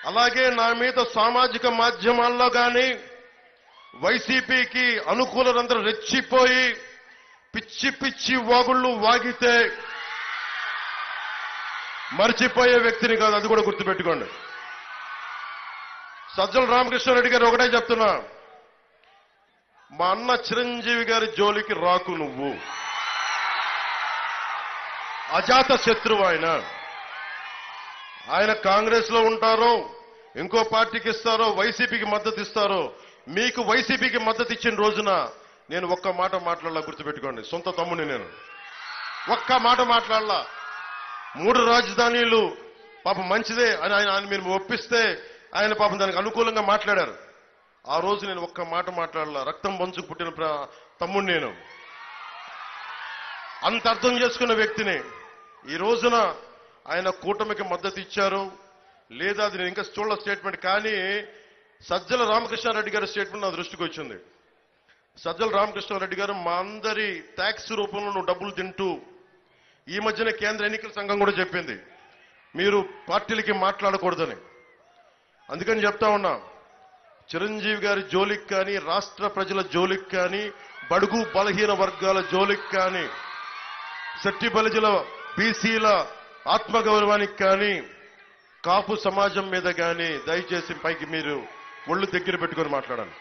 అలాగే నా మీద సామాజిక మాధ్యమాల్లో కానీ వైసీపీకి అనుకూలందరూ రెచ్చిపోయి పిచ్చి పిచ్చి వాగుళ్ళు వాగితే మర్చిపోయే వ్యక్తిని కాదు, అది కూడా గుర్తుపెట్టుకోండి. సజ్జల రామకృష్ణారెడ్డి గారు ఒకటే చెప్తున్నా, మా అన్న చిరంజీవి గారి జోలికి రాకు నువ్వు. అజాత శత్రువు ఆయన కాంగ్రెస్ లో ఉంటారో ఇంకో పార్టీకి ఇస్తారో వైసీపీకి మద్దతు ఇస్తారో, మీకు వైసీపీకి మద్దతు ఇచ్చిన రోజున నేను ఒక్క మాట మాట్లాడాల, గుర్తుపెట్టుకోండి. సొంత తమ్ముడిని నేను ఒక్క మాట మాట్లాడాల. 3 రాజధానులు పాపం మంచిదే అని ఆయన మీరు ఒప్పిస్తే ఆయన పాపం దానికి అనుకూలంగా మాట్లాడారు. ఆ రోజు నేను ఒక్క మాట మాట్లాడాల. రక్తం పంచుకు పుట్టిన తమ్ముడిని నేను. అంత అర్థం చేసుకున్న వ్యక్తిని ఈ రోజున ఆయన కూటమికి మద్దతు ఇచ్చారు లేదా అది నేను ఇంకా చూడల స్టేట్మెంట్. కానీ సజ్జల రామకృష్ణారెడ్డి గారి స్టేట్మెంట్ నా దృష్టికి వచ్చింది. సజ్జల రామకృష్ణారెడ్డి గారు, మా అందరి ట్యాక్స్ రూపంలో నువ్వు డబ్బులు తింటూ, ఈ మధ్యన కేంద్ర ఎన్నికల సంఘం కూడా చెప్పింది మీరు పార్టీలకి మాట్లాడకూడదని. అందుకని చెప్తా ఉన్నా, చిరంజీవి గారి జోలికి కానీ, రాష్ట్ర ప్రజల జోలికి కానీ, బడుగు బలహీన వర్గాల జోలికి కానీ, శెట్టి బలిజల బీసీల ఆత్మగౌరవానికి కానీ, కాపు సమాజం మీద కానీ దయచేసి పైకి మీరు ఒళ్ళు దగ్గర పెట్టుకొని మాట్లాడాలి.